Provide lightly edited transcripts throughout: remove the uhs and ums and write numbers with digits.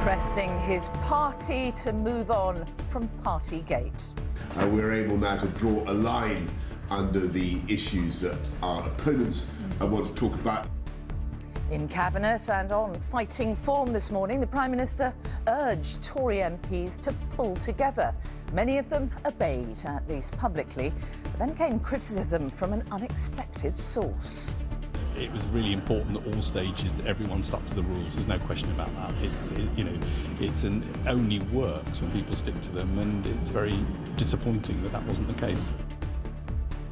pressing his party to move on from Partygate. We're able now to draw a line under the issues that our opponents want to talk about. In Cabinet and on fighting form this morning, the Prime Minister urged Tory MPs to pull together. Many of them obeyed, at least publicly, but then came criticism from an unexpected source. It was really important at all stages that everyone stuck to the rules. There's no question about that. It only works when people stick to them, and it's very disappointing that that wasn't the case.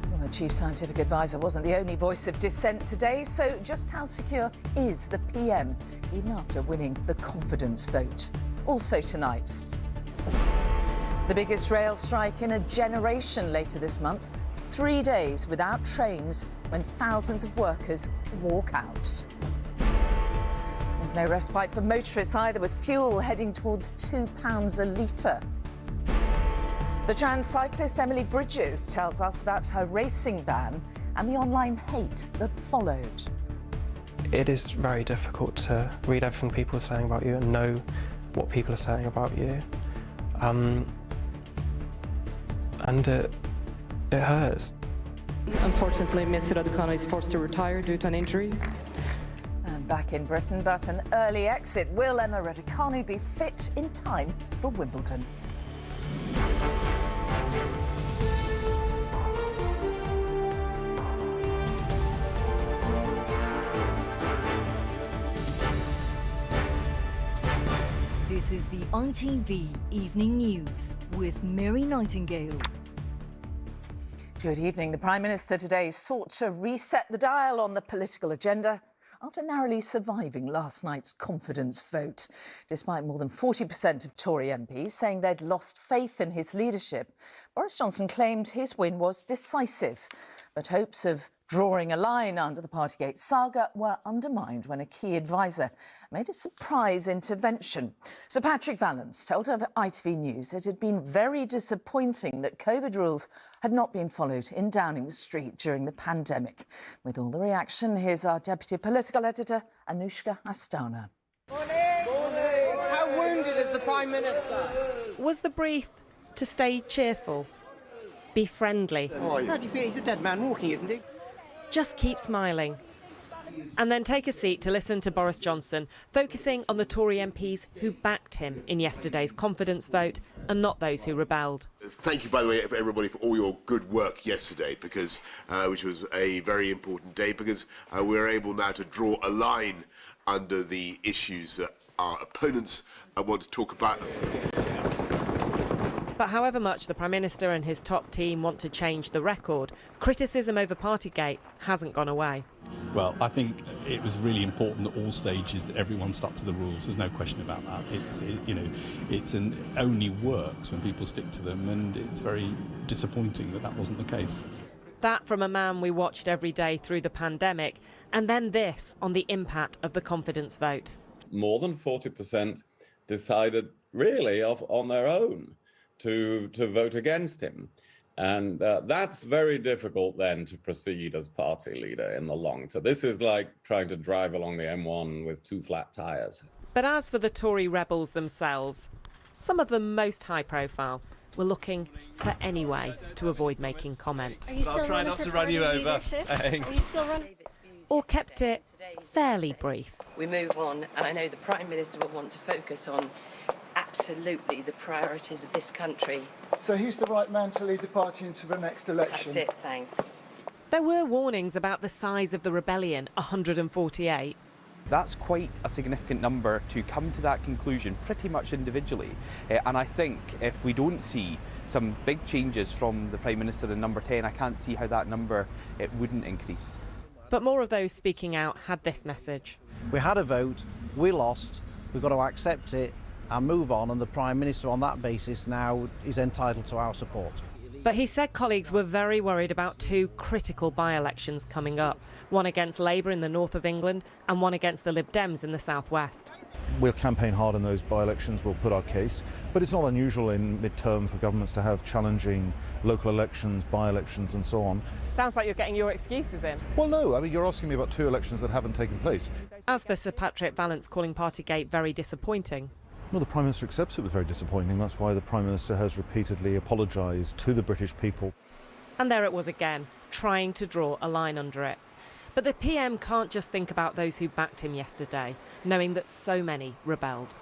Well, the Chief Scientific Advisor wasn't the only voice of dissent today, so just how secure is the PM, even after winning the confidence vote? Also tonight, the biggest rail strike in a generation later this month, 3 days without trains when thousands of workers walk out. There's no respite for motorists either, with fuel heading towards £2 a litre. The trans cyclist Emily Bridges tells us about her racing ban and the online hate that followed. It is very difficult to read everything people are saying about you and know what people are saying about you. And it hurts. Unfortunately, Miss Raducanu is forced to retire due to an injury. And back in Britain, but an early exit. Will Emma Raducanu be fit in time for Wimbledon? This is the ITV Evening News with Mary Nightingale. Good evening. The Prime Minister today sought to reset the dial on the political agenda after narrowly surviving last night's confidence vote. Despite more than 40% of Tory MPs saying they'd lost faith in his leadership, Boris Johnson claimed his win was decisive. But hopes of drawing a line under the Partygate saga were undermined when a key advisor made a surprise intervention. Sir Patrick Vallance told ITV News it had been very disappointing that COVID rules had not been followed in Downing Street during the pandemic. With all the reaction, here's our Deputy Political Editor, Anushka Astana. Morning. How wounded is the Prime Minister? Was the brief to stay cheerful? Be friendly? How do you feel? He's a dead man walking, isn't he? Just keep smiling. And then take a seat to listen to Boris Johnson, focusing on the Tory MPs who backed him in yesterday's confidence vote and not those who rebelled. Thank you, by the way, everybody, for all your good work yesterday, because which was a very important day, because we're able now to draw a line under the issues that our opponents want to talk about. But however much the Prime Minister and his top team want to change the record, criticism over Partygate hasn't gone away. Well, I think it was really important at all stages that everyone stuck to the rules. There's no question about that. It only works when people stick to them, and it's very disappointing that that wasn't the case. That from a man we watched every day through the pandemic, and then this on the impact of the confidence vote. More than 40% decided really on their own to vote against him. And that's very difficult then to proceed as party leader in the long term. This is like trying to drive along the M1 with two flat tyres. But as for the Tory rebels themselves, some of them most high profile were looking for any way to avoid making comment. I'll try not to run you over. Thanks. Or kept it fairly brief. We move on, and I know the Prime Minister will want to focus on absolutely the priorities of this country. So he's the right man to lead the party into the next election? That's it, thanks. There were warnings about the size of the rebellion, 148. That's quite a significant number to come to that conclusion pretty much individually. And I think if we don't see some big changes from the Prime Minister in number 10, I can't see how that number wouldn't increase. But more of those speaking out had this message. We had a vote, we lost, we've got to accept it and move on, and the Prime Minister on that basis now is entitled to our support. But he said colleagues were very worried about two critical by-elections coming up, one against Labour in the north of England and one against the Lib Dems in the southwest. We'll campaign hard in those by-elections, we'll put our case, but it's not unusual in mid-term for governments to have challenging local elections, by-elections and so on. Sounds like you're getting your excuses in. Well, no, I mean, you're asking me about two elections that haven't taken place. As for Sir Patrick Vallance calling Partygate very disappointing. Well, the Prime Minister accepts it was very disappointing. That's why the Prime Minister has repeatedly apologised to the British people. And there it was again, trying to draw a line under it. But the PM can't just think about those who backed him yesterday, knowing that so many rebelled.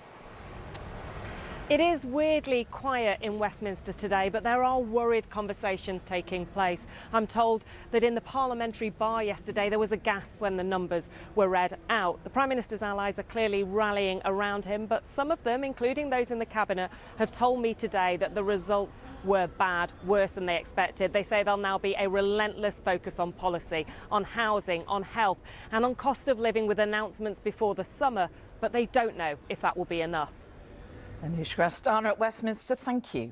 It is weirdly quiet in Westminster today, but there are worried conversations taking place. I'm told that in the parliamentary bar yesterday there was a gasp when the numbers were read out. The Prime Minister's allies are clearly rallying around him, but some of them, including those in the Cabinet, have told me today that the results were bad, worse than they expected. They say there'll now be a relentless focus on policy, on housing, on health and on cost of living, with announcements before the summer, but they don't know if that will be enough. Anushka Astana at Westminster, thank you.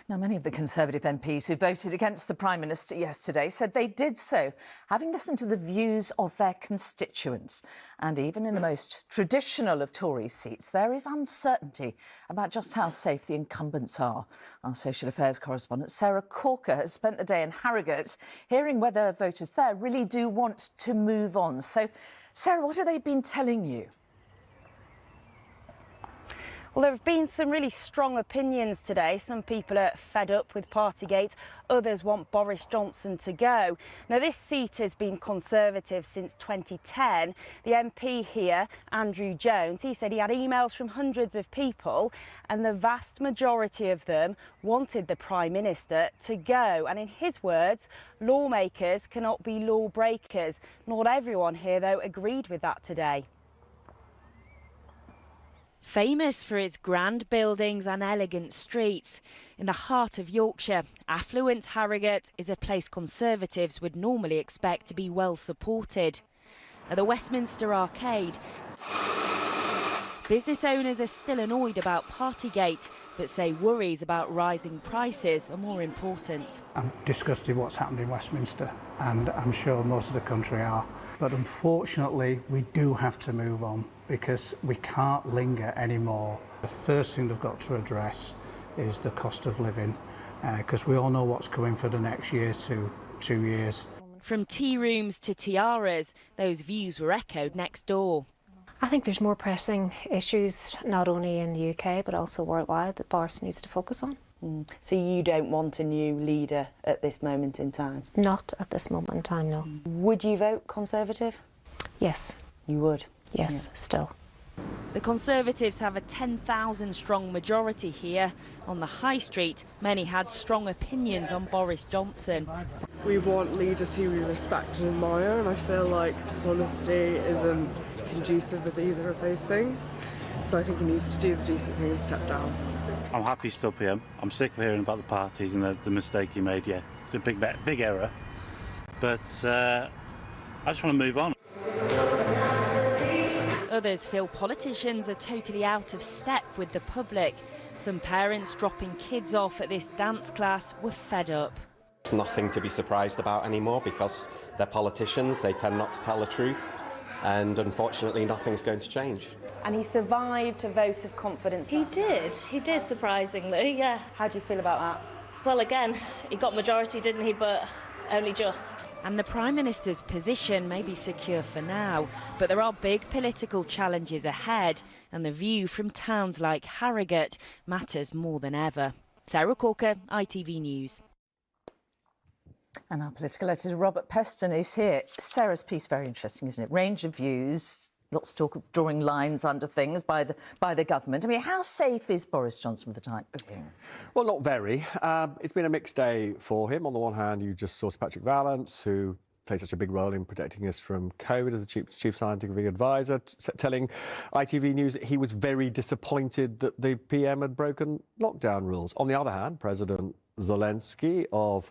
Now, many of the Conservative MPs who voted against the Prime Minister yesterday said they did so having listened to the views of their constituents. And even in the most traditional of Tory seats, there is uncertainty about just how safe the incumbents are. Our social affairs correspondent Sarah Corker has spent the day in Harrogate hearing whether voters there really do want to move on. So, Sarah, what have they been telling you? Well, there have been some really strong opinions today. Some people are fed up with Partygate, others want Boris Johnson to go. Now, this seat has been Conservative since 2010. The MP here, Andrew Jones, he said he had emails from hundreds of people and the vast majority of them wanted the Prime Minister to go. And in his words, lawmakers cannot be lawbreakers. Not everyone here, though, agreed with that today. Famous for its grand buildings and elegant streets, in the heart of Yorkshire, affluent Harrogate is a place Conservatives would normally expect to be well supported. At the Westminster Arcade, business owners are still annoyed about Partygate, but say worries about rising prices are more important. I'm disgusted what's happened in Westminster, and I'm sure most of the country are. But unfortunately, we do have to move on because we can't linger anymore. The first thing they've got to address is the cost of living, because we all know what's coming for the next year to 2 years. From tea rooms to tiaras, those views were echoed next door. I think there's more pressing issues, not only in the UK, but also worldwide, that Boris needs to focus on. So you don't want a new leader at this moment in time? Not at this moment in time, no. Would you vote Conservative? Yes. You would? Yes, yeah. Still. The Conservatives have a 10,000 strong majority here. On the high street, many had strong opinions on Boris Johnson. We want leaders who we respect and admire, and I feel like dishonesty isn't conducive with either of those things. So I think he needs to do the decent thing and step down. I'm happy he's still PM. I'm sick of hearing about the parties and the mistake he made. Yeah, it's a big error. But I just want to move on. Others feel politicians are totally out of step with the public. Some parents dropping kids off at this dance class were fed up. It's nothing to be surprised about anymore because they're politicians, they tend not to tell the truth, and unfortunately nothing's going to change. And he survived a vote of confidence. He did, surprisingly, yeah. How do you feel about that? Well, again, he got majority, didn't he, but only just. And the Prime Minister's position may be secure for now, but there are big political challenges ahead, and the view from towns like Harrogate matters more than ever. Sarah Corker, ITV News. And our political editor, Robert Peston, is here. Sarah's piece, very interesting, isn't it? Range of views, lots of talk of drawing lines under things by the government. I mean, how safe is Boris Johnson with the time being? Well, not very. It's been a mixed day for him. On the one hand, you just saw Sir Patrick Vallance, who played such a big role in protecting us from COVID as the chief scientific advisor, telling ITV News that he was very disappointed that the PM had broken lockdown rules. On the other hand, President Zelensky of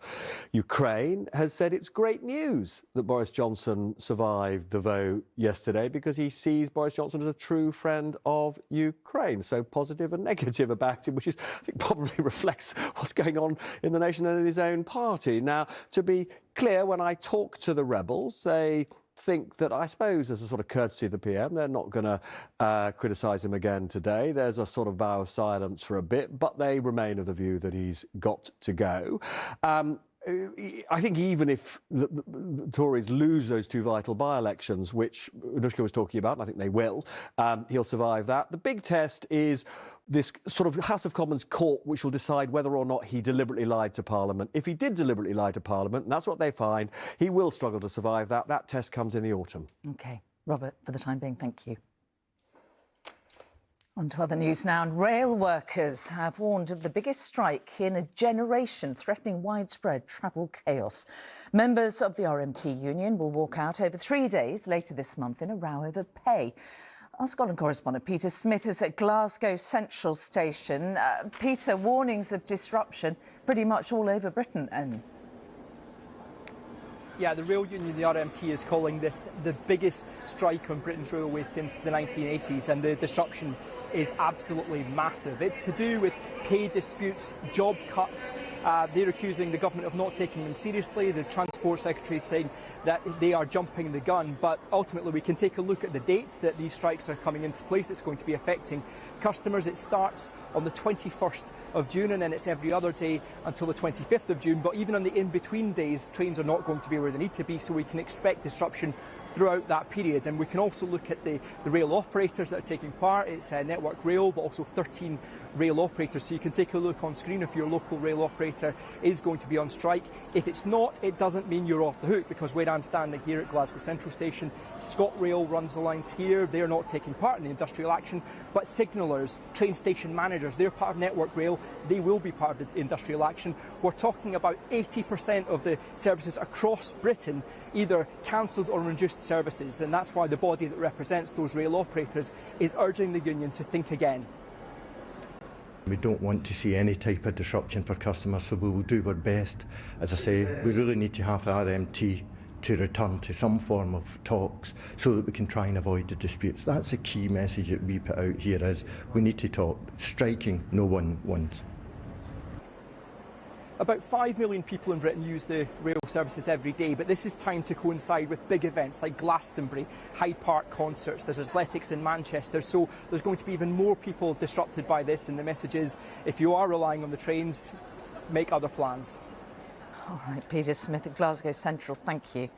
Ukraine has said it's great news that Boris Johnson survived the vote yesterday because he sees Boris Johnson as a true friend of Ukraine. So positive and negative about him, which is, I think, probably reflects what's going on in the nation and in his own party. Now, to be clear, when I talk to the rebels, they think that, I suppose, as a sort of courtesy of the PM, they're not going to criticise him again today. There's a sort of vow of silence for a bit, but they remain of the view that he's got to go. I think even if the Tories lose those two vital by-elections, which Raducanu was talking about, and I think they will, he'll survive that. The big test is this sort of House of Commons court, which will decide whether or not he deliberately lied to Parliament. If he did deliberately lie to Parliament, and that's what they find, he will struggle to survive that. That test comes in the autumn. OK. Robert, for the time being, thank you. On to other news now. And rail workers have warned of the biggest strike in a generation, threatening widespread travel chaos. Members of the RMT union will walk out over 3 days later this month in a row over pay. Our Scotland correspondent Peter Smith is at Glasgow Central Station. Peter, warnings of disruption pretty much all over Britain. And yeah, the rail union, the RMT, is calling this the biggest strike on Britain's railways since the 1980s, and the disruption is absolutely massive. It's to do with pay disputes, job cuts. They're accusing the government of not taking them seriously. The Transport Secretary is saying that they are jumping the gun, but ultimately we can take a look at the dates that these strikes are coming into place. It's going to be affecting customers. It starts on the 21st of June and then it's every other day until the 25th of June. But even on the in-between days, trains are not going to be where they need to be, so we can expect disruption throughout that period. And we can also look at the rail operators that are taking part. It's Network Rail, but also 13 rail operators. So you can take a look on screen if your local rail operator is going to be on strike. If it's not, it doesn't mean you're off the hook, because where I'm standing here at Glasgow Central Station, ScotRail runs the lines here. They're not taking part in the industrial action, but signallers, train station managers, they're part of Network Rail. They will be part of the industrial action. We're talking about 80% of the services across Britain either cancelled or reduced services, and that's why the body that represents those rail operators is urging the union to think again. We don't want to see any type of disruption for customers, so we will do our best. As I say, we really need to have the RMT to return to some form of talks so that we can try and avoid the disputes. That's a key message that we put out here, is we need to talk. Striking, no one wins. About 5 million people in Britain use the rail services every day, but this is timed to coincide with big events like Glastonbury, Hyde Park concerts, there's athletics in Manchester, so there's going to be even more people disrupted by this, and the message is, if you are relying on the trains, make other plans. All right, Peter Smith at Glasgow Central, thank you.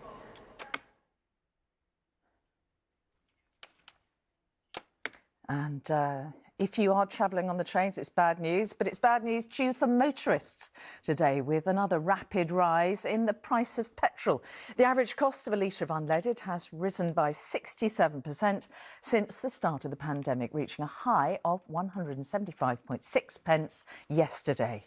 And if you are travelling on the trains, it's bad news, but it's bad news too for motorists today, with another rapid rise in the price of petrol. The average cost of a litre of unleaded has risen by 67% since the start of the pandemic, reaching a high of 175.6 pence yesterday.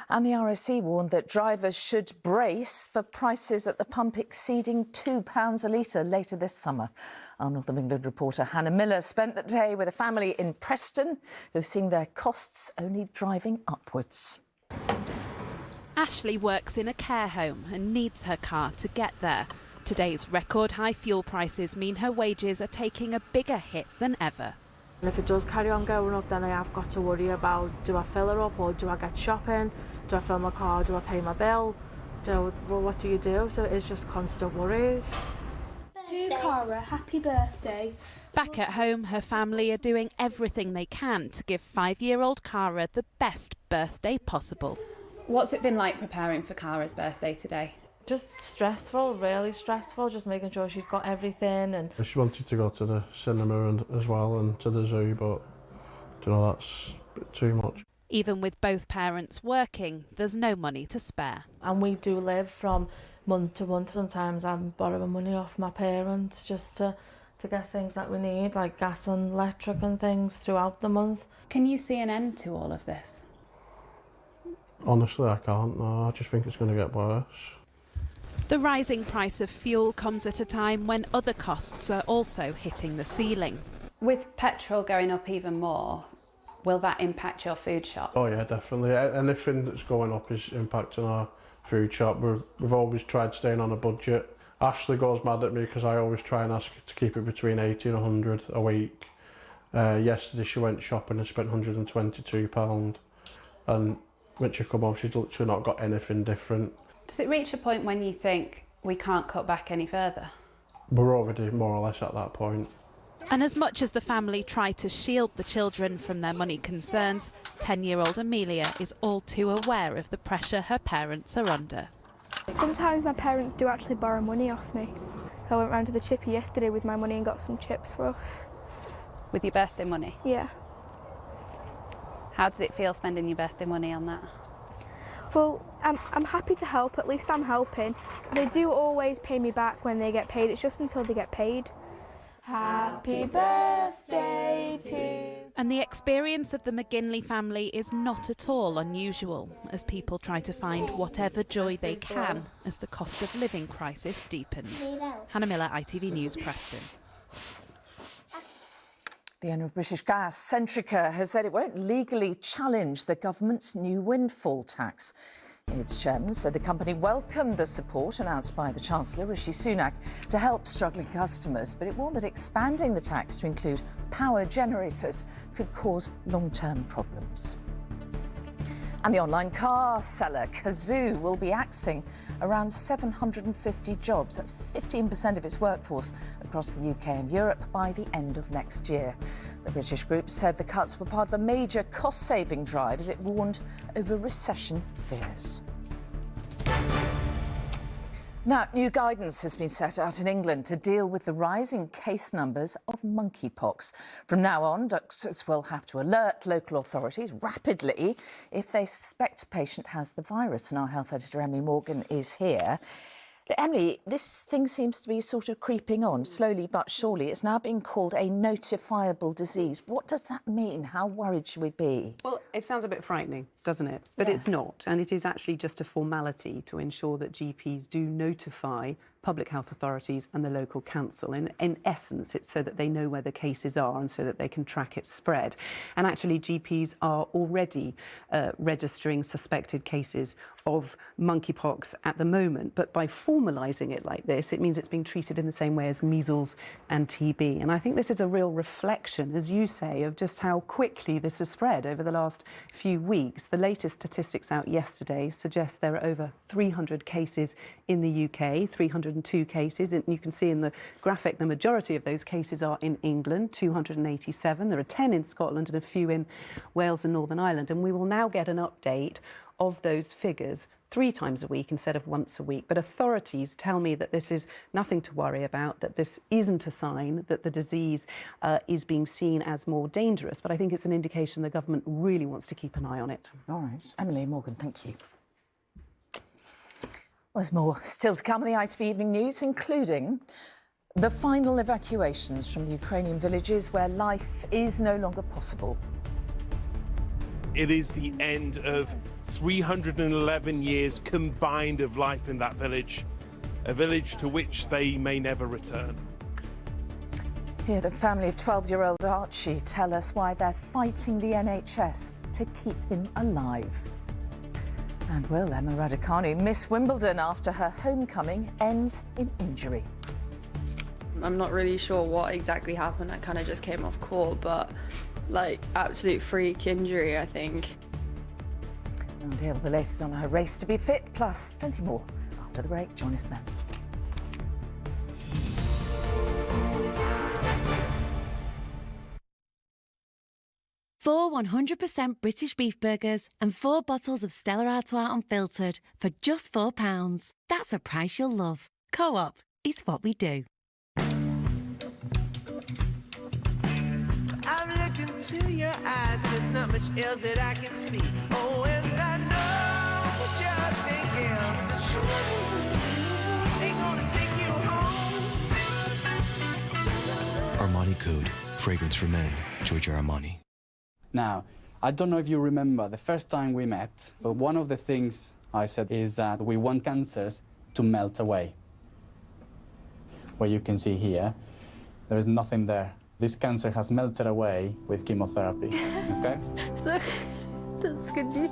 And the RSC warned that drivers should brace for prices at the pump exceeding £2 a litre later this summer. Our North of England reporter Hannah Miller spent the day with a family in Preston who've seen their costs only driving upwards. Ashley works in a care home and needs her car to get there. Today's record high fuel prices mean her wages are taking a bigger hit than ever. And if it does carry on going up, then I have got to worry about, do I fill her up or do I get shopping? Do I fill my car? Do I pay my bill? Well, what do you do? So it's just constant worries. To Cara, happy birthday. Back at home, her family are doing everything they can to give 5-year-old Cara the best birthday possible. What's it been like preparing for Cara's birthday today? Just stressful, really stressful, just making sure she's got everything. And she wanted to go to the cinema as well and to the zoo, but you know, that's a bit too much. Even with both parents working, there's no money to spare. And we do live from month to month. Sometimes I'm borrowing money off my parents just to get things that we need, like gas and electric and things throughout the month. Can you see an end to all of this? Honestly, I can't. No, I just think it's going to get worse. The rising price of fuel comes at a time when other costs are also hitting the ceiling. With petrol going up even more, will that impact your food shop? Oh yeah, definitely. Anything that's going up is impacting our food shop. We've always tried staying on a budget. Ashley goes mad at me because I always try and ask her to keep it between 80 and 100 a week. Yesterday she went shopping and spent £122. And when she come home, she's literally not got anything different. Does it reach a point when you think we can't cut back any further? We're already more or less at that point. And as much as the family try to shield the children from their money concerns, 10-year-old Amelia is all too aware of the pressure her parents are under. Sometimes my parents do actually borrow money off me. I went round to the chippy yesterday with my money and got some chips for us. With your birthday money? Yeah. How does it feel spending your birthday money on that? Well, I'm happy to help, at least I'm helping. They do always pay me back when they get paid, it's just until they get paid. Happy birthday to... And the experience of the McGinley family is not at all unusual, as people try to find whatever joy they can as the cost of living crisis deepens. Hannah Miller, ITV News, Preston. The owner of British Gas, Centrica, has said it won't legally challenge the government's new windfall tax. Its chairman said the company welcomed the support announced by the Chancellor, Rishi Sunak, to help struggling customers, but it warned that expanding the tax to include power generators could cause long-term problems. And the online car seller Kazoo will be axing around 750 jobs. That's 15% of its workforce across the UK and Europe by the end of next year. The British group said the cuts were part of a major cost-saving drive as it warned over recession fears. Now, new guidance has been set out in England to deal with the rising case numbers of monkeypox. From now on, doctors will have to alert local authorities rapidly if they suspect a patient has the virus. And our health editor, Emily Morgan, is here. Emily, this thing seems to be sort of creeping on, slowly but surely. It's now being called a notifiable disease. What does that mean? How worried should we be? Well, it sounds a bit frightening, doesn't it? But Yes. It's not. And it is actually just a formality to ensure that GPs do notify public health authorities and the local council. In essence, it's so that they know where the cases are and so that they can track its spread. And actually, GPs are already registering suspected cases of monkeypox at the moment. But by formalising it like this, it means it's being treated in the same way as measles and TB. And I think this is a real reflection, as you say, of just how quickly this has spread over the last few weeks. The latest statistics out yesterday suggest there are over 300 cases in the UK, 302 cases. And you can see in the graphic the majority of those cases are in England, 287. There are 10 in Scotland and a few in Wales and Northern Ireland. And we will now get an update of those figures 3 times a week instead of once a week. But authorities tell me that this is nothing to worry about, that this isn't a sign that the disease is being seen as more dangerous. But I think it's an indication the government really wants to keep an eye on it. All right. Emily Morgan, thank you. Well, there's more still to come in the ITV Evening News, including the final evacuations from the Ukrainian villages where life is no longer possible. It is the end of 311 years combined of life in that village, a village to which they may never return. Here, the family of 12-year-old Archie tell us why they're fighting the NHS to keep him alive. And will Emma Raducanu miss Wimbledon after her homecoming ends in injury? I'm not really sure what exactly happened. I kind of just came off court, but like absolute freak injury, I think. And here, the latest on her race to be fit, plus plenty more after the break. Join us then. Four 100% British beef burgers and 4 bottles of Stella Artois Unfiltered for just £4. That's a price you'll love. Co-op, it's what we do. I'm looking to your eyes, there's not much else that I can see. Oh, and I know what you're thinking. Ain't gonna take you home. Armani Code, fragrance for men, Giorgio Armani. Now, I don't know if you remember the first time we met, but one of the things I said is that we want cancers to melt away. What you can see here, there is nothing there. This cancer has melted away with chemotherapy, okay? That's good news.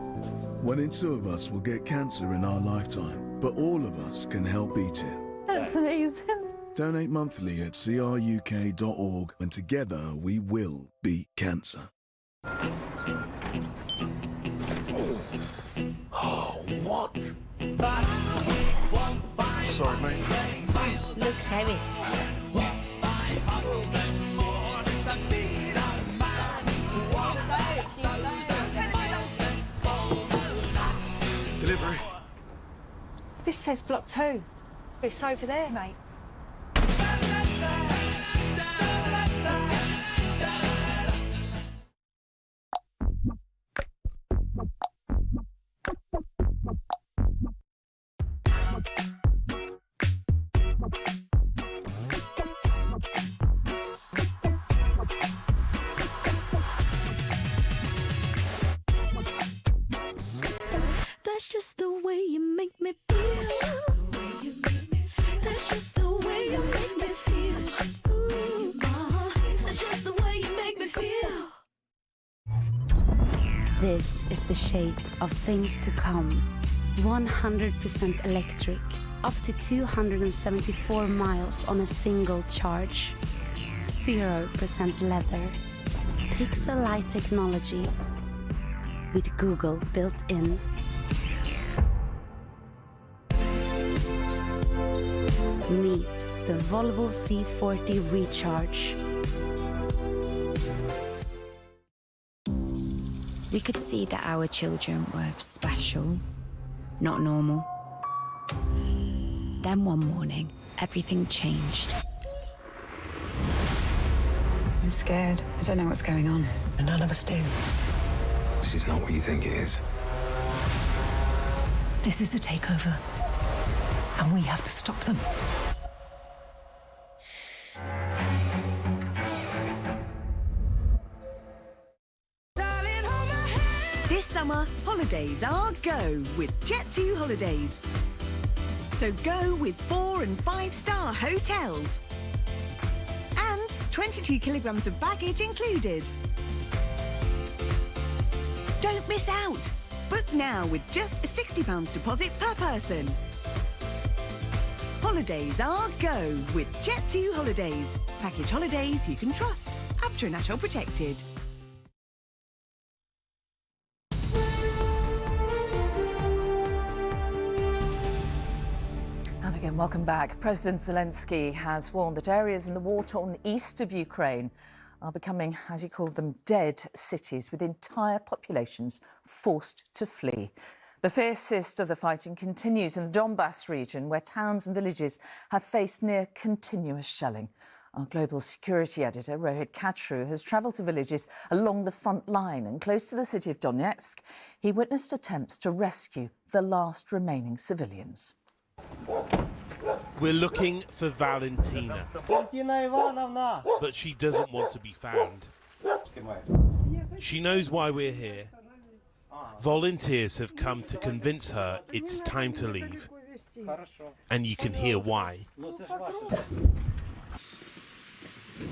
1 in 2 of us will get cancer in our lifetime, but all of us can help beat it. That's amazing. Donate monthly at cruk.org, and together we will beat cancer. Oh, what? Sorry, mate. Look, Harry. Delivery. This This says block 2. It's over there, mate. That's just the way you make me feel. That's just the way you make me feel. That's just the way you make me feel. This is the shape of things to come. 100% electric, up to 274 miles on a single charge. 0% leather. Pixel light technology with Google built in. Meet the Volvo C40 Recharge. We could see that our children were special, not normal. Then one morning, everything changed. I'm scared. I don't know what's going on. And none of us do. This is not what you think it is. This is a takeover. And we have to stop them. This summer, holidays are go with Jet2 Holidays. So go with 4- and 5-star hotels. And 22 kilograms of baggage included. Don't miss out. Book now with just a £60 deposit per person. Holidays are go with Jet2 Holidays. Package holidays you can trust. APTRA National Protected. And again, welcome back. President Zelensky has warned that areas in the war-torn east of Ukraine are becoming, as he called them, dead cities with entire populations forced to flee. The fiercest of the fighting continues in the Donbas region, where towns and villages have faced near continuous shelling. Our global security editor, Rohit Katru, has travelled to villages along the front line, and close to the city of Donetsk, he witnessed attempts to rescue the last remaining civilians. We're looking for Valentina, but she doesn't want to be found. She knows why we're here. Volunteers have come to convince her it's time to leave. And you can hear why.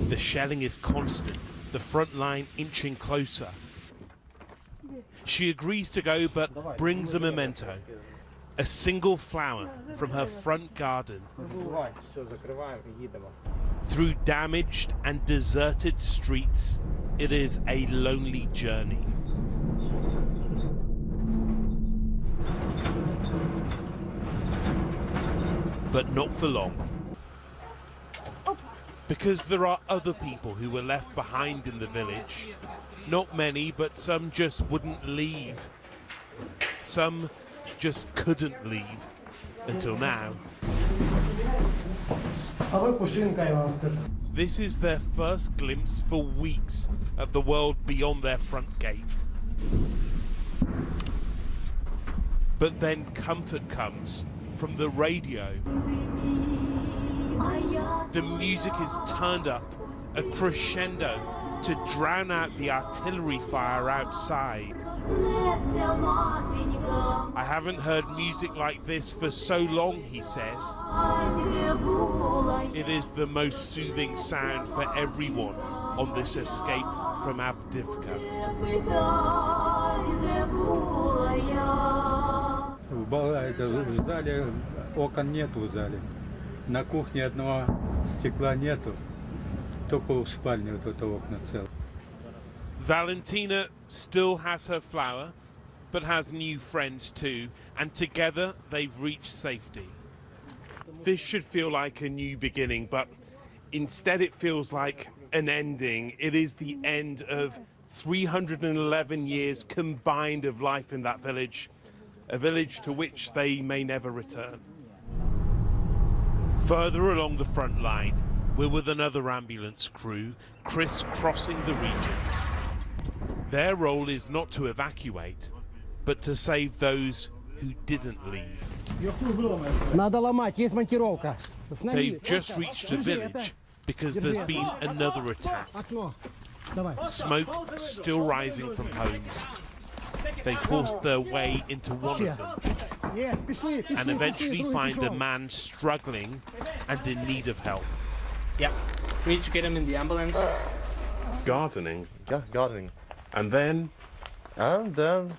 The shelling is constant, the front line inching closer. She agrees to go, but brings a memento. A single flower from her front garden. Through damaged and deserted streets, it is a lonely journey. But not for long. Because there are other people who were left behind in the village. Not many, but some just wouldn't leave. Some just couldn't leave. Until now. This is their first glimpse for weeks of the world beyond their front gate. But then comfort comes from the radio. The music is turned up, a crescendo, to drown out the artillery fire outside. I haven't heard music like this for so long, he says. It is the most soothing sound for everyone on this escape from Avdiivka. В зале окон нету в зале. На кухне одного стекла нету. Только в спальне вот это окна целое. Valentina still has her flower, but has new friends too, and together they've reached safety. This should feel like a new beginning, but instead it feels like an ending. It is the end of 311 years combined of life in that village, a village to which they may never return. Further along the front line, we're with another ambulance crew crisscrossing the region. Their role is not to evacuate, but to save those who didn't leave. They've just reached a village because there's been another attack. Smoke still rising from homes. They forced their way into one of them and eventually find a man struggling and in need of help. Yeah, we need to get him in the ambulance. Gardening. Yeah, gardening. And then the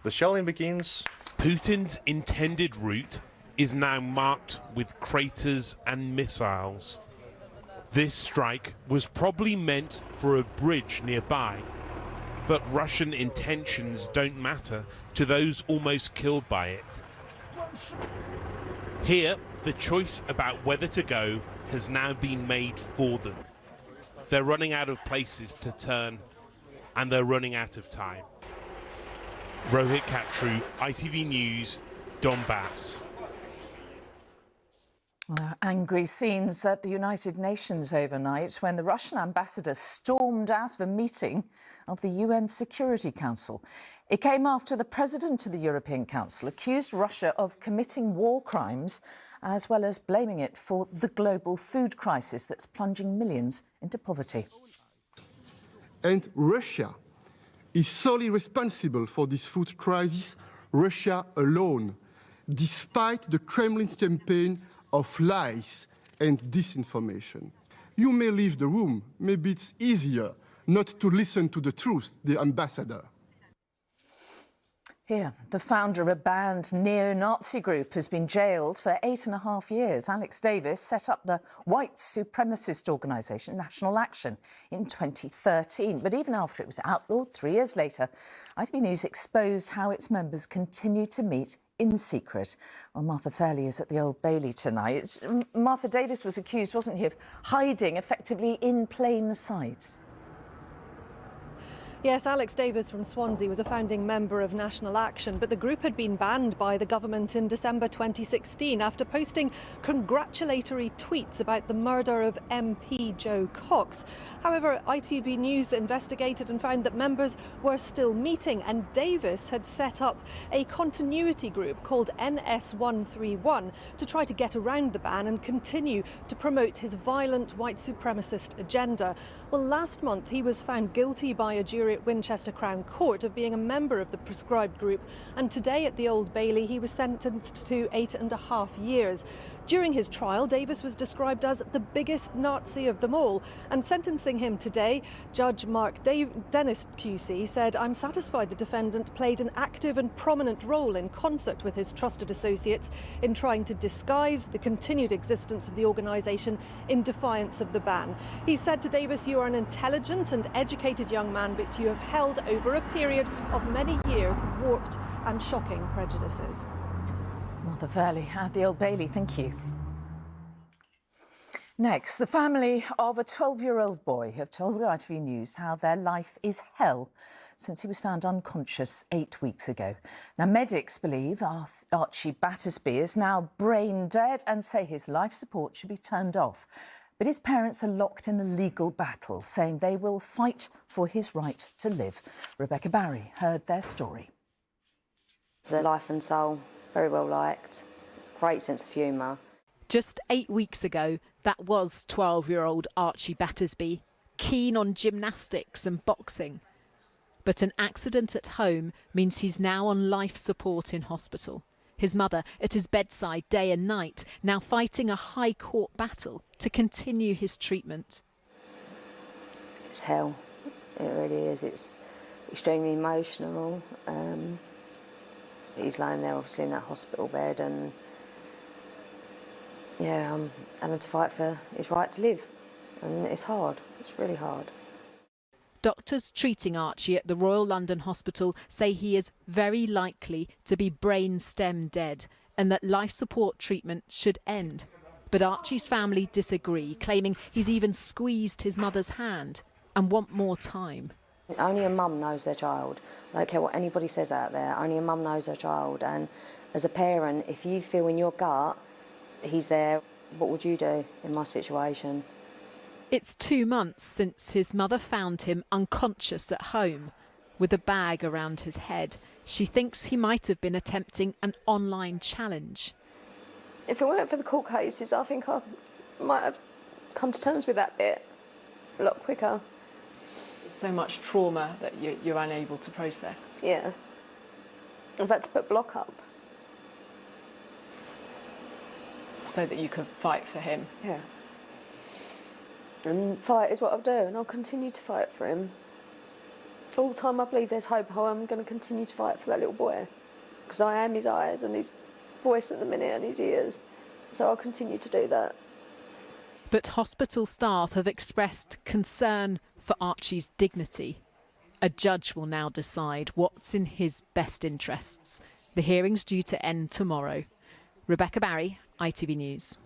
shelling begins. Putin's intended route is now marked with craters and missiles. This strike was probably meant for a bridge nearby, but Russian intentions don't matter to those almost killed by it. Here, the choice about whether to go has now been made for them. They're running out of places to turn, and they're running out of time. Rohit Katru, ITV News, Donbas. Well, angry scenes at the United Nations overnight when the Russian ambassador stormed out of a meeting of the UN Security Council. It came after the president of the European Council accused Russia of committing war crimes, as well as blaming it for the global food crisis that's plunging millions into poverty. And Russia is solely responsible for this food crisis, Russia alone, despite the Kremlin's campaign of lies and disinformation. You may leave the room. Maybe it's easier not to listen to the truth, the ambassador. Here, the founder of a banned neo-Nazi group has been jailed for 8.5 years. Alex Davis set up the white supremacist organisation National Action in 2013. But even after it was outlawed 3 years later, ITV News exposed how its members continue to meet in secret. Well, Martha Fairley is at the Old Bailey tonight. Martha, Davis was accused, wasn't he, of hiding effectively in plain sight? Yes, Alex Davis from Swansea was a founding member of National Action, but the group had been banned by the government in December 2016 after posting congratulatory tweets about the murder of MP Joe Cox. However, ITV News investigated and found that members were still meeting, and Davis had set up a continuity group called NS131 to try to get around the ban and continue to promote his violent white supremacist agenda. Well, last month he was found guilty by a jury at Winchester Crown Court of being a member of the proscribed group, and today at the Old Bailey he was sentenced to 8.5 years. During his trial, Davis was described as the biggest Nazi of them all, and sentencing him today, Judge Mark Dennis QC said, "I'm satisfied the defendant played an active and prominent role in concert with his trusted associates in trying to disguise the continued existence of the organisation in defiance of the ban." He said to Davis, "You are an intelligent and educated young man, but you have held over a period of many years warped and shocking prejudices." Martha Fairley at the Old Bailey, thank you. Next, the family of a 12-year-old boy have told ITV News how their life is hell since he was found unconscious 8 weeks ago. Now, medics believe Archie Battersby is now brain dead and say his life support should be turned off. But his parents are locked in a legal battle, saying they will fight for his right to live. Rebecca Barry heard their story. The life and soul, very well liked, great sense of humour. Just 8 weeks ago, that was 12-year-old Archie Battersby, keen on gymnastics and boxing. But an accident at home means he's now on life support in hospital. His mother at his bedside day and night, now fighting a high court battle to continue his treatment. It's hell, it really is. It's extremely emotional. He's lying there obviously in that hospital bed, and yeah, I'm having to fight for his right to live, and it's hard, it's really hard. Doctors treating Archie at the Royal London Hospital say he is very likely to be brain stem dead and that life support treatment should end. But Archie's family disagree, claiming he's even squeezed his mother's hand and want more time. Only a mum knows their child. I don't care what anybody says out there, only a mum knows their child. And as a parent, if you feel in your gut he's there, what would you do in my situation? It's 2 months since his mother found him unconscious at home with a bag around his head. She thinks he might have been attempting an online challenge. If it weren't for the court cases, I think I might have come to terms with that bit a lot quicker. So much trauma that you're unable to process. Yeah. I've had to put block up. So that you could fight for him. Yeah. And fight is what I'll do, and I'll continue to fight for him. All the time I believe there's hope, I'm going to continue to fight for that little boy. Because I am his eyes and his voice at the minute and his ears. So I'll continue to do that. But hospital staff have expressed concern for Archie's dignity. A judge will now decide what's in his best interests. The hearing's due to end tomorrow. Rebecca Barry, ITV News.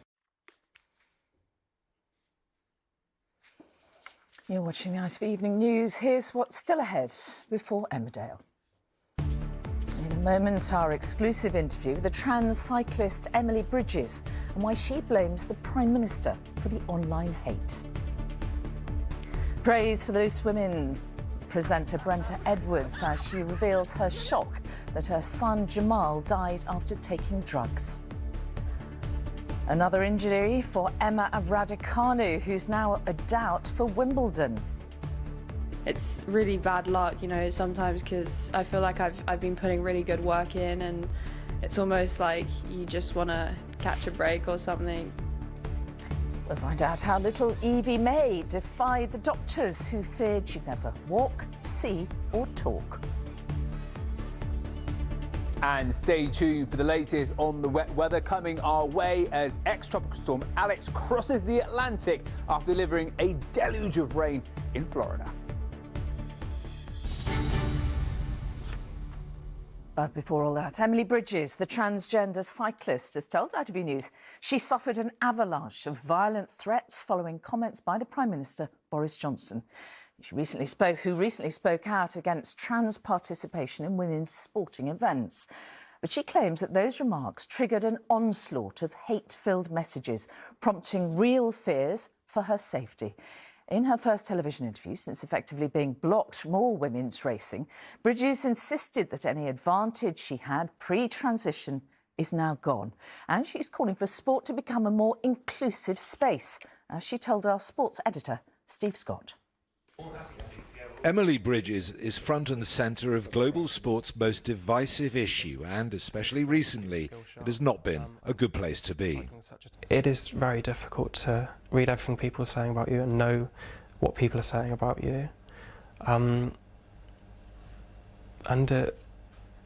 You're watching the ITV Evening News. Here's what's still ahead before Emmerdale. In a moment, our exclusive interview with the trans cyclist Emily Bridges and why she blames the Prime Minister for the online hate. Praise for the Loose Women presenter Brenta Edwards as she reveals her shock that her son Jamal died after taking drugs. Another injury for Emma Raducanu, who's now a doubt for Wimbledon. It's really bad luck, you know, sometimes, because I feel like I've been putting really good work in, and it's almost like you just want to catch a break or something. We'll find out how little Evie May defied the doctors who feared she'd never walk, see or talk. And stay tuned for the latest on the wet weather coming our way as ex-tropical storm Alex crosses the Atlantic after delivering a deluge of rain in Florida. But before all that, Emily Bridges, the transgender cyclist, has told ITV News she suffered an avalanche of violent threats following comments by the Prime Minister, Boris Johnson. Who recently spoke out against trans participation in women's sporting events. But she claims that those remarks triggered an onslaught of hate-filled messages, prompting real fears for her safety. In her first television interview since effectively being blocked from all women's racing, Bridges insisted that any advantage she had pre-transition is now gone. And she's calling for sport to become a more inclusive space, as she told our sports editor, Steve Scott. Emily Bridges is front and centre of global sport's most divisive issue, and especially recently, it has not been a good place to be. It is very difficult to read everything people are saying about you and know what people are saying about you. And it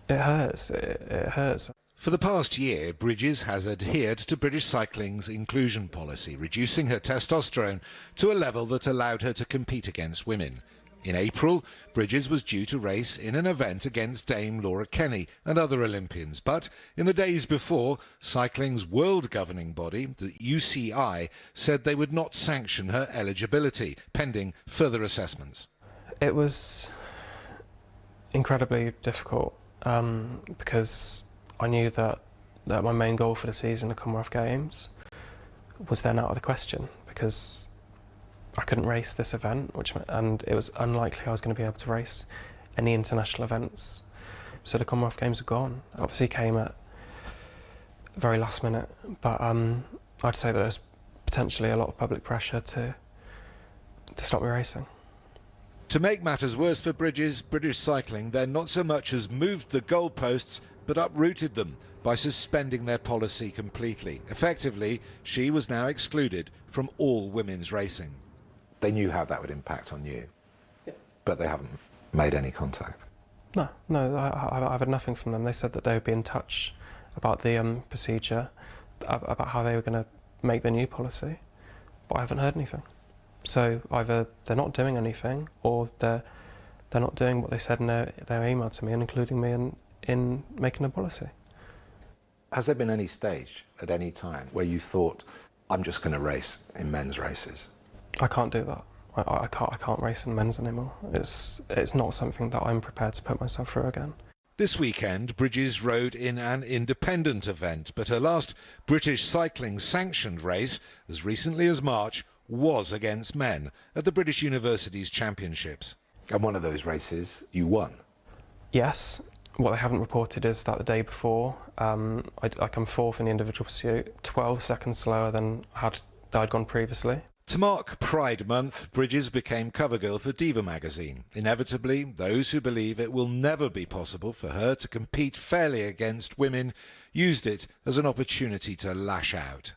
hurts. It hurts. For the past year, Bridges has adhered to British cycling's inclusion policy, reducing her testosterone to a level that allowed her to compete against women. In April, Bridges was due to race in an event against Dame Laura Kenny and other Olympians, but in the days before, cycling's world governing body, the UCI, said they would not sanction her eligibility, pending further assessments. It was incredibly difficult because I knew that my main goal for the season, the Commonwealth Games, was then out of the question because I couldn't race this event, and it was unlikely I was going to be able to race any international events. So the Commonwealth Games are gone. It obviously came at the very last minute, but I'd say that there's potentially a lot of public pressure to stop me racing. To make matters worse for Bridges, British cycling then not so much as moved the goalposts, but uprooted them by suspending their policy completely. Effectively, she was now excluded from all women's racing. They knew how that would impact on you, but they haven't made any contact. No, I've had nothing from them. They said that they would be in touch about the procedure, about how they were going to make the new policy, but I haven't heard anything. So either they're not doing anything, or they're not doing what they said in their email to me, and including me in making a policy. Has there been any stage at any time where you thought, I'm just going to race in men's races? I can't do that. I can't race in men's anymore. It's not something that I'm prepared to put myself through again. This weekend, Bridges rode in an independent event, but her last British cycling sanctioned race, as recently as March, was against men at the British Universities Championships. And one of those races, you won. Yes. What they haven't reported is that the day before, I come fourth in the individual pursuit, 12 seconds slower than I'd gone previously. To mark Pride Month, Bridges became cover girl for Diva magazine. Inevitably, those who believe it will never be possible for her to compete fairly against women used it as an opportunity to lash out.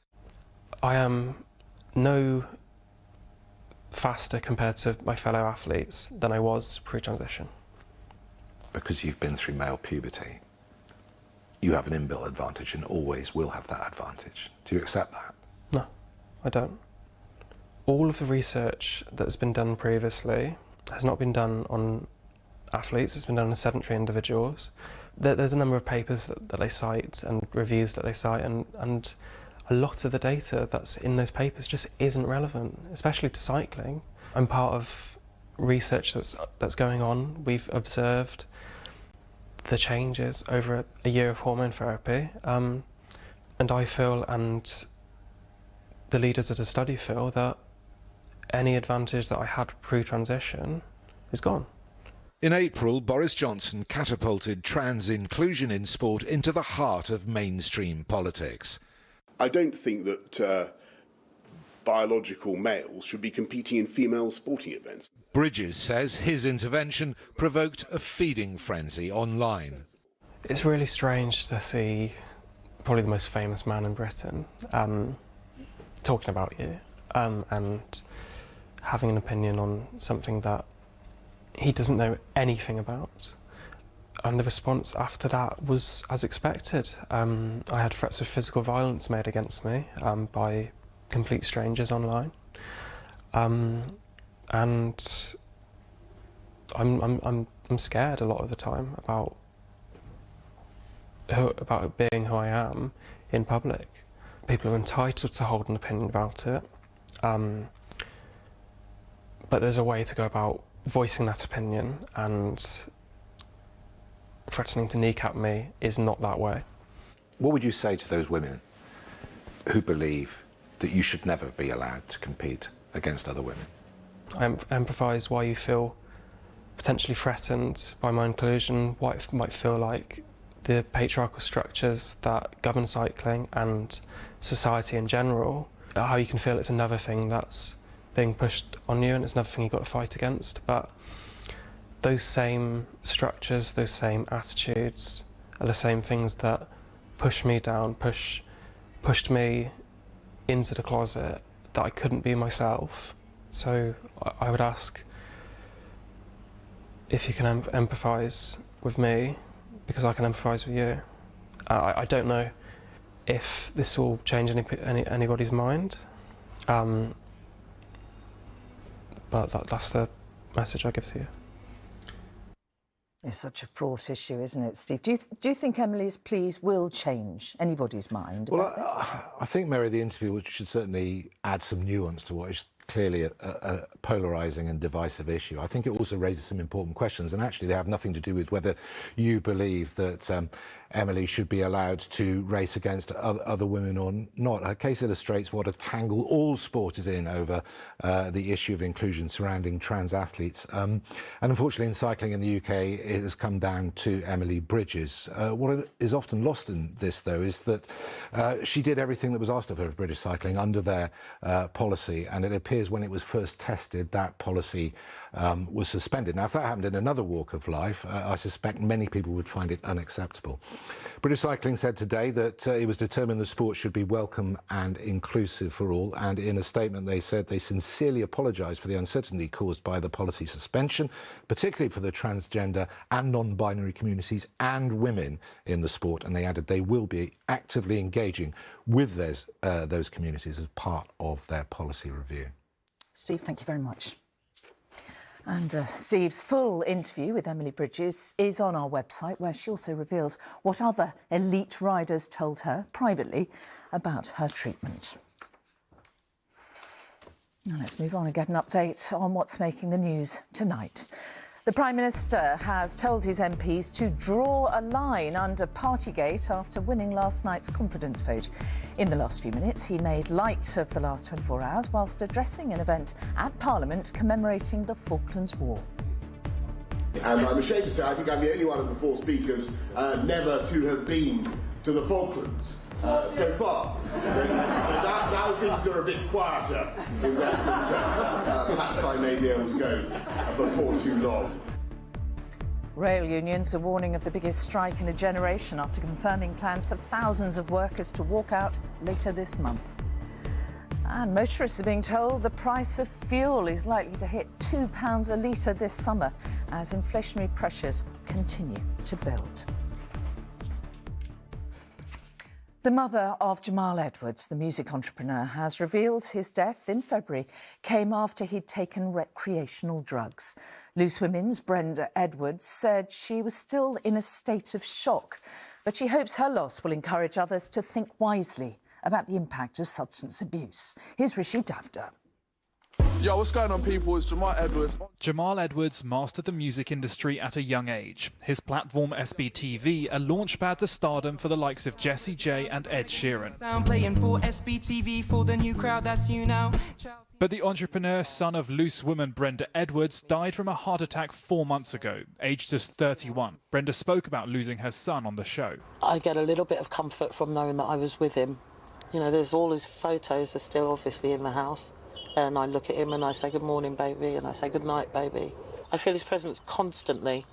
I am no faster compared to my fellow athletes than I was pre-transition. Because you've been through male puberty, you have an inbuilt advantage and always will have that advantage. Do you accept that? No, I don't. All of the research that has been done previously has not been done on athletes, it's been done on sedentary individuals. There's a number of papers that they cite and reviews that they cite, and a lot of the data that's in those papers just isn't relevant, especially to cycling. I'm part of research that's going on. We've observed the changes over a year of hormone therapy, and I feel, and the leaders of the study feel, that any advantage that I had pre-transition is gone. In April, Boris Johnson catapulted trans inclusion in sport into the heart of mainstream politics. I don't think that biological males should be competing in female sporting events. Bridges says his intervention provoked a feeding frenzy online. It's really strange to see probably the most famous man in Britain talking about you and having an opinion on something that he doesn't know anything about. And the response after that was as expected. I had threats of physical violence made against me by complete strangers online. And I'm scared a lot of the time about being who I am in public. People are entitled to hold an opinion about it, but there's a way to go about voicing that opinion, and threatening to kneecap me is not that way. What would you say to those women who believe that you should never be allowed to compete against other women? I empathise why you feel potentially threatened by my inclusion, why it might feel like the patriarchal structures that govern cycling and society in general, how you can feel it's another thing that's being pushed on you and it's another thing you've got to fight against. But those same structures, those same attitudes are the same things that pushed me down, pushed me into the closet, that I couldn't be myself. So I would ask if you can empathise with me, because I can empathise with you. I don't know if this will change anybody's mind, but that's the message I give to you. It's such a fraught issue, isn't it, Steve? Do you think Emily's pleas will change anybody's mind? Well, I think, Mary, the interview should certainly add some nuance to what is clearly a polarising and divisive issue. I think it also raises some important questions, and actually they have nothing to do with whether you believe that Emily should be allowed to race against other women or not. Her case illustrates what a tangle all sport is in over the issue of inclusion surrounding trans athletes. And unfortunately in cycling in the UK, it has come down to Emily Bridges. What is often lost in this, though, is that she did everything that was asked of her of British cycling under their policy, and it appears when it was first tested, that policy was suspended. Now, if that happened in another walk of life, I suspect many people would find it unacceptable. British Cycling said today that it was determined the sport should be welcome and inclusive for all, and in a statement they said they sincerely apologise for the uncertainty caused by the policy suspension, particularly for the transgender and non-binary communities and women in the sport, and they added they will be actively engaging with those communities as part of their policy review. Steve, thank you very much. And Steve's full interview with Emily Bridges is on our website, where she also reveals what other elite riders told her privately about her treatment. Now let's move on and get an update on what's making the news tonight. The Prime Minister has told his MPs to draw a line under Partygate after winning last night's confidence vote. In the last few minutes, he made light of the last 24 hours whilst addressing an event at Parliament commemorating the Falklands War. And I'm ashamed to say I think I'm the only one of the four speakers never to have been to the Falklands so far. Now things are a bit quieter in Westminster. Perhaps I may be able to go before too long. Rail unions are warning of the biggest strike in a generation after confirming plans for thousands of workers to walk out later this month. And motorists are being told the price of fuel is likely to hit £2 a litre this summer as inflationary pressures continue to build. The mother of Jamal Edwards, the music entrepreneur, has revealed his death in February came after he'd taken recreational drugs. Loose Women's Brenda Edwards said she was still in a state of shock, but she hopes her loss will encourage others to think wisely about the impact of substance abuse. Here's Rishi Davda. Yo, what's going on, people? It's Jamal Edwards. Jamal Edwards mastered the music industry at a young age. His platform SBTV, a launchpad to stardom for the likes of Jessie J and Ed Sheeran. Sound playing for SBTV for the new crowd, that's you now. But the entrepreneur, son of loose woman Brenda Edwards, died from a heart attack 4 months ago, aged just 31. Brenda spoke about losing her son on the show. I get a little bit of comfort from knowing that I was with him. You know, there's all his photos are still obviously in the house. And I look at him and I say, good morning, baby, and I say, good night, baby. I feel his presence constantly.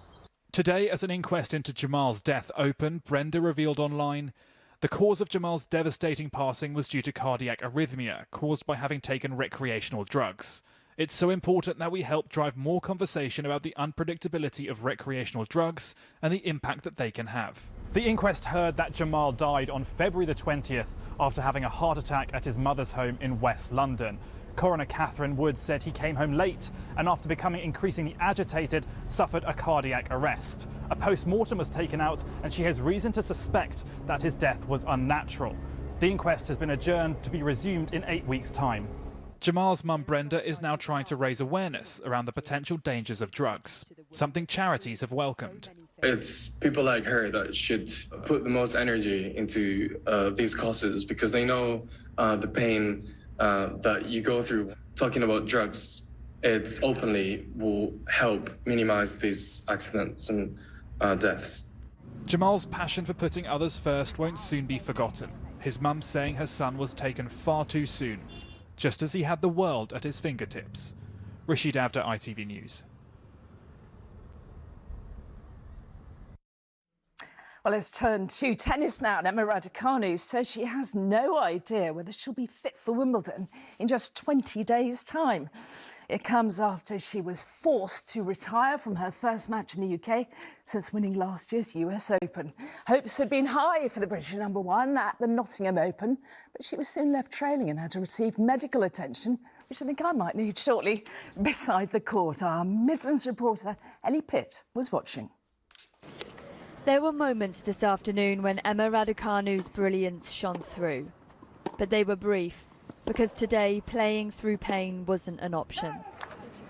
Today, as an inquest into Jamal's death opened, Brenda revealed online, the cause of Jamal's devastating passing was due to cardiac arrhythmia, caused by having taken recreational drugs. It's so important that we help drive more conversation about the unpredictability of recreational drugs and the impact that they can have. The inquest heard that Jamal died on February the 20th after having a heart attack at his mother's home in West London. Coroner Catherine Wood said he came home late and after becoming increasingly agitated, suffered a cardiac arrest. A post-mortem was taken out and she has reason to suspect that his death was unnatural. The inquest has been adjourned to be resumed in 8 weeks' time. Jamal's mum Brenda is now trying to raise awareness around the potential dangers of drugs, something charities have welcomed. It's people like her that should put the most energy into these causes because they know the pain that you go through. Talking about drugs, it openly will help minimize these accidents and deaths. Jamal's passion for putting others first won't soon be forgotten. His mum saying her son was taken far too soon, just as he had the world at his fingertips. Rishi Davda, ITV News. Well, let's turn to tennis now. And Emma Raducanu says she has no idea whether she'll be fit for Wimbledon in just 20 days' time. It comes after she was forced to retire from her first match in the UK since winning last year's US Open. Hopes had been high for the British #1 at the Nottingham Open, but she was soon left trailing and had to receive medical attention, which I think I might need shortly, beside the court. Our Midlands reporter, Ellie Pitt, was watching. There were moments this afternoon when Emma Raducanu's brilliance shone through. But they were brief, because today playing through pain wasn't an option.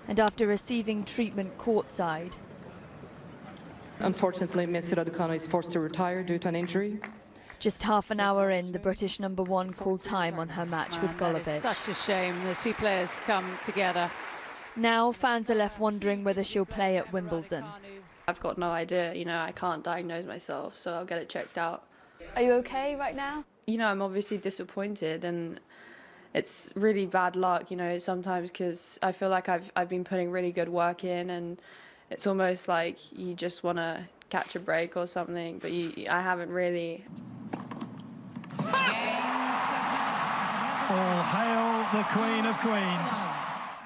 And after receiving treatment courtside... Unfortunately, Miss Raducanu is forced to retire due to an injury. Just half an hour in, the British #1 called time on her match with Golubic. That is such a shame. The two players come together. Now fans are left wondering whether she'll play at Wimbledon. I've got no idea, you know, I can't diagnose myself, so I'll get it checked out. Are you okay right now? You know, I'm obviously disappointed and it's really bad luck, you know, sometimes because I feel like I've been putting really good work in and it's almost like you just want to catch a break or something, but I haven't really. All hail the Queen of Queens.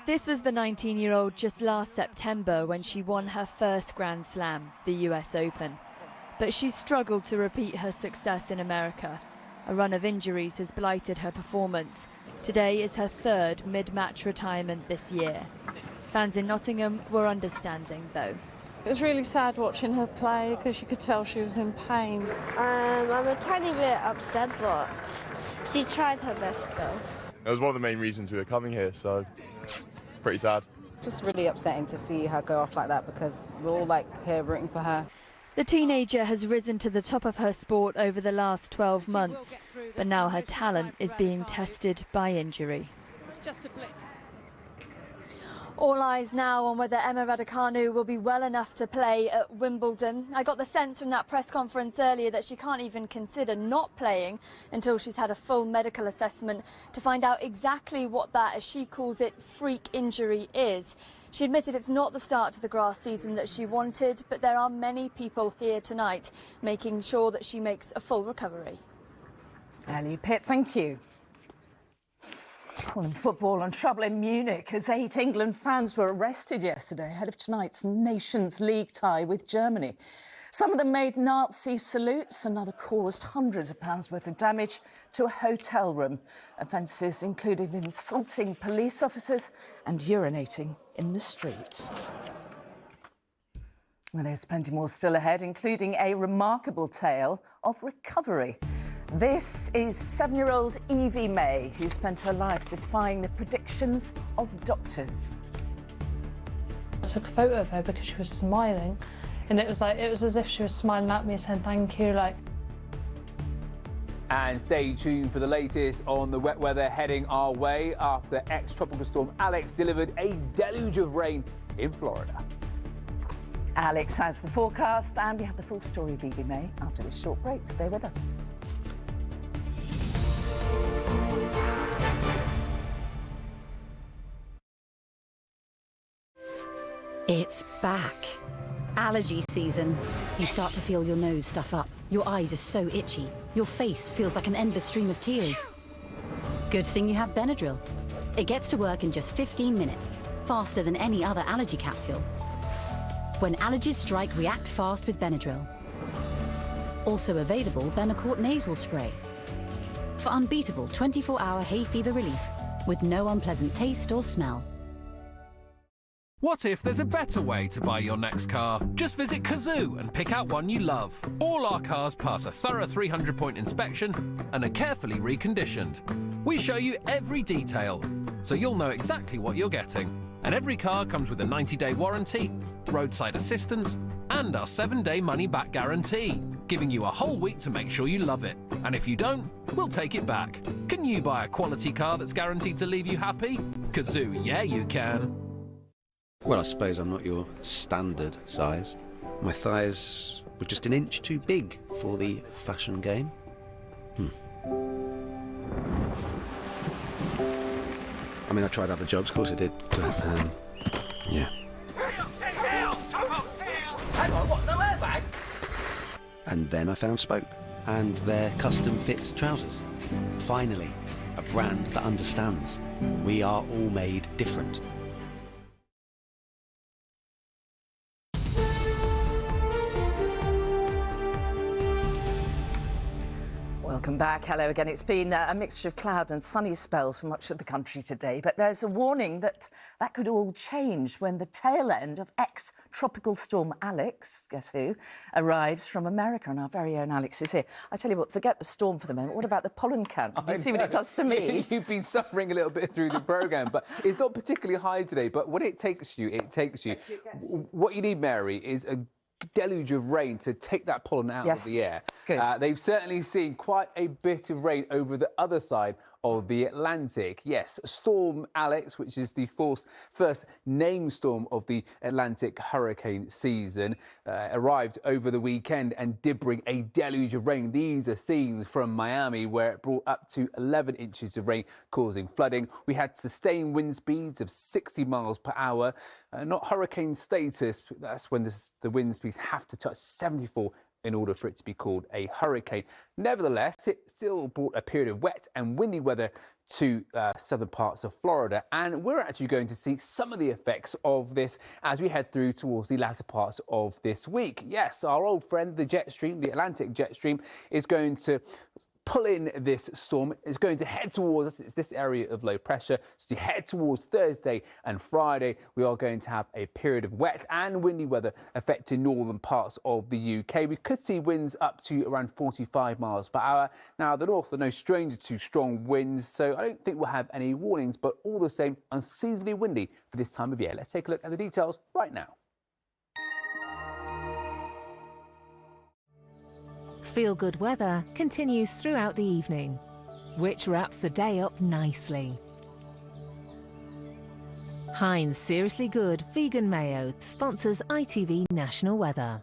This was the 19-year-old just last September when she won her first Grand Slam, the US Open. But she's struggled to repeat her success in America. A run of injuries has blighted her performance. Today is her third mid-match retirement this year. Fans in Nottingham were understanding, though. It was really sad watching her play because you could tell she was in pain. I'm a tiny bit upset, but she tried her best, though. It was one of the main reasons we were coming here, so pretty sad. Just really upsetting to see her go off like that because we're all like here rooting for her. The teenager has risen to the top of her sport over the last 12 months, but now her talent is being tested by injury. It's just a blip. All eyes now on whether Emma Raducanu will be well enough to play at Wimbledon. I got the sense from that press conference earlier that she can't even consider not playing until she's had a full medical assessment to find out exactly what that, as she calls it, freak injury is. She admitted it's not the start to the grass season that she wanted, but there are many people here tonight making sure that she makes a full recovery. Ellie Pitt, thank you. Well, in football, on trouble in Munich as 8 England fans were arrested yesterday ahead of tonight's Nations League tie with Germany. Some of them made Nazi salutes, another caused hundreds of pounds worth of damage to a hotel room. Offences included insulting police officers and urinating in the street. Well, there's plenty more still ahead, including a remarkable tale of recovery. This is 7-year-old Evie May, who spent her life defying the predictions of doctors. I took a photo of her because she was smiling, and it was as if she was smiling at me saying thank you, like. And stay tuned for the latest on the wet weather heading our way after ex-tropical storm Alex delivered a deluge of rain in Florida. Alex has the forecast, and we have the full story of Evie May after this short break. Stay with us. It's back. Allergy season. You start to feel your nose stuff up. Your eyes are so itchy. Your face feels like an endless stream of tears. Good thing you have Benadryl. It gets to work in just 15 minutes, faster than any other allergy capsule. When allergies strike, react fast with Benadryl. Also available, Benacort nasal spray. For unbeatable 24-hour hay fever relief with no unpleasant taste or smell. What if there's a better way to buy your next car? Just visit Kazoo and pick out one you love. All our cars pass a thorough 300-point inspection and are carefully reconditioned. We show you every detail, so you'll know exactly what you're getting. And every car comes with a 90-day warranty, roadside assistance, and our 7-day money-back guarantee, giving you a whole week to make sure you love it. And if you don't, we'll take it back. Can you buy a quality car that's guaranteed to leave you happy? Kazoo, yeah you can. Well, I suppose I'm not your standard size. My thighs were just an inch too big for the fashion game. I mean, I tried other jobs, of course I did, but, yeah. Hang on, what, no airbag? And then I found Spoke and their custom-fit trousers. Finally, a brand that understands. We are all made different. Welcome back. Hello again. It's been a mixture of cloud and sunny spells for much of the country today, but there's a warning that could all change when the tail end of ex-tropical storm Alex, guess who, arrives from America, and our very own Alex is here. I tell you what, forget the storm for the moment. What about the pollen count? Did you see what it does to me? You've been suffering a little bit through the programme, but it's not particularly high today, but when it takes you, it takes you. What you need, Mary, is a deluge of rain to take that pollen out of the air. Good. They've certainly seen quite a bit of rain over the other side of the Atlantic. Yes, Storm Alex, which is the first named storm of the Atlantic hurricane season, arrived over the weekend and did bring a deluge of rain. These are scenes from Miami, where it brought up to 11 inches of rain, causing flooding. We had sustained wind speeds of 60 miles per hour. Not hurricane status, that's when the wind speeds have to touch 74 in order for it to be called a hurricane. Nevertheless, it still brought a period of wet and windy weather to southern parts of Florida, and we're actually going to see some of the effects of this as we head through towards the latter parts of this week. Yes, our old friend, the jet stream, the Atlantic jet stream, is going to pull in this storm. It's going to head towards us. It's this area of low pressure. So to head towards Thursday and Friday, we are going to have a period of wet and windy weather affecting northern parts of the UK. We could see winds up to around 45 miles per hour. Now, the north are no stranger to strong winds, so I don't think we'll have any warnings, but all the same, unseasonably windy for this time of year. Let's take a look at the details right now. Feel-good weather continues throughout the evening, which wraps the day up nicely. Heinz Seriously Good Vegan Mayo sponsors ITV National Weather.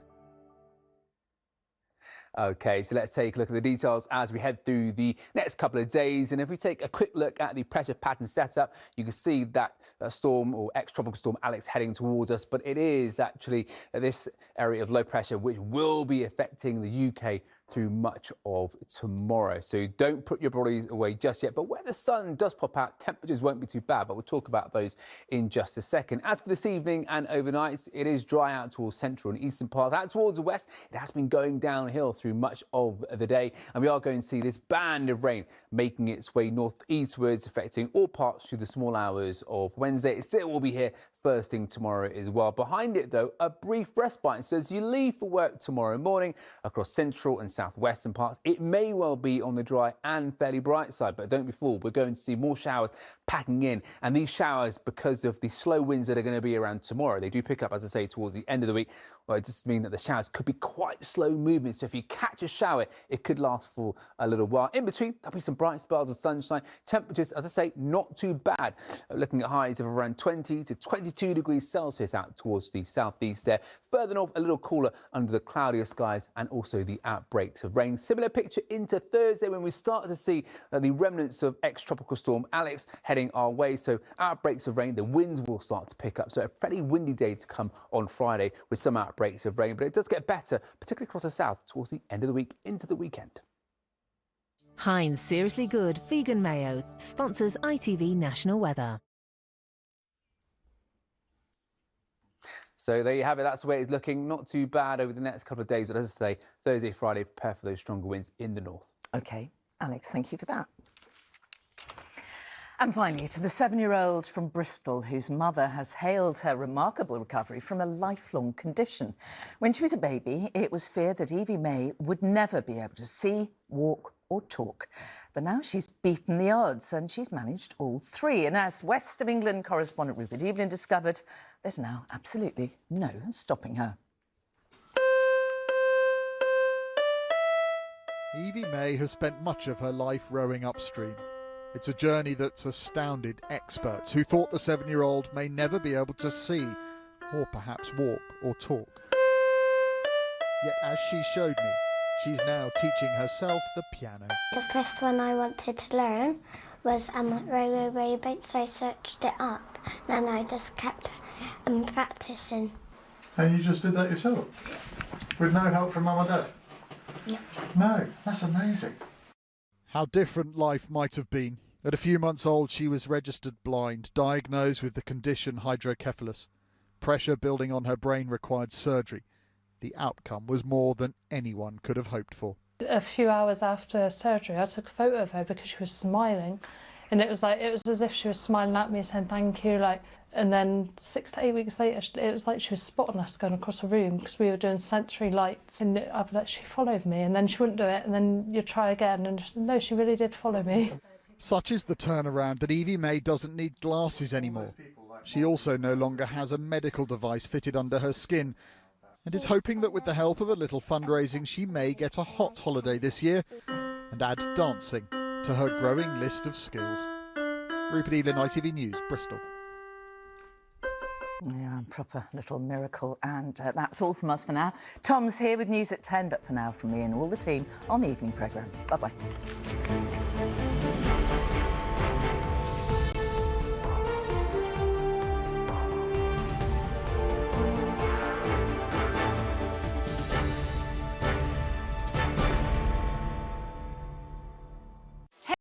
OK, so let's take a look at the details as we head through the next couple of days. And if we take a quick look at the pressure pattern setup, you can see that storm or ex-tropical storm Alex heading towards us. But it is actually this area of low pressure which will be affecting the UK through much of tomorrow. So don't put your bodies away just yet. But where the sun does pop out, temperatures won't be too bad, but we'll talk about those in just a second. As for this evening and overnight, it is dry out towards central and eastern parts. Out towards the west, it has been going downhill through much of the day. And we are going to see this band of rain making its way northeastwards, affecting all parts through the small hours of Wednesday. It still will be here first thing tomorrow as well. Behind it, though, a brief respite. So as you leave for work tomorrow morning across central and southwestern parts, it may well be on the dry and fairly bright side, but don't be fooled. We're going to see more showers packing in, and these showers, because of the slow winds that are going to be around tomorrow, they do pick up, as I say, towards the end of the week. Well, it just means that the showers could be quite slow moving. So if you catch a shower, it could last for a little while. In between, there'll be some bright spells of sunshine. Temperatures, as I say, not too bad. Looking at highs of around 20 to 22 degrees Celsius out towards the southeast there. Further north, a little cooler under the cloudier skies and also the outbreaks of rain. Similar picture into Thursday when we start to see the remnants of ex-tropical storm Alex heading our way. So outbreaks of rain, the winds will start to pick up. So a fairly windy day to come on Friday with some outbreaks of rain, but it does get better, particularly across the south towards the end of the week into the weekend. Heinz Seriously Good Vegan Mayo sponsors ITV National Weather. So there you have it. That's the way it's looking. Not too bad over the next couple of days. But as I say, Thursday, Friday, prepare for those stronger winds in the north. OK, Alex, thank you for that. And finally, to the 7-year-old from Bristol whose mother has hailed her remarkable recovery from a lifelong condition. When she was a baby, it was feared that Evie May would never be able to see, walk or talk. But now she's beaten the odds and she's managed all three. And as West of England correspondent Rupert Evelyn discovered, there's now absolutely no stopping her. Evie May has spent much of her life rowing upstream. It's a journey that's astounded experts who thought the 7-year-old may never be able to see, or perhaps walk or talk. Yet as she showed me, she's now teaching herself the piano. The first one I wanted to learn was Row, Row, Row Boat, so I searched it up and I just kept practising. And you just did that yourself? With no help from Mum or Dad? Yeah. No, that's amazing. How different life might have been. At a few months old, she was registered blind, diagnosed with the condition hydrocephalus. Pressure building on her brain required surgery. The outcome was more than anyone could have hoped for. A few hours after surgery, I took a photo of her because she was smiling, and it was as if she was smiling at me saying thank you, and then 6 to 8 weeks later, it was like she was spotting us going across the room because we were doing sensory lights, and she followed me, and then she wouldn't do it, and then you try again, and no, she really did follow me. Such is the turnaround that Evie May doesn't need glasses anymore. She also no longer has a medical device fitted under her skin, and is hoping that with the help of a little fundraising she may get a hot holiday this year and add dancing to her growing list of skills. Rupert Evelyn, ITV News, Bristol. Yeah, proper little miracle. And that's all from us for now. Tom's here with news at 10, but for now from me and all the team on the evening programme. Bye-bye.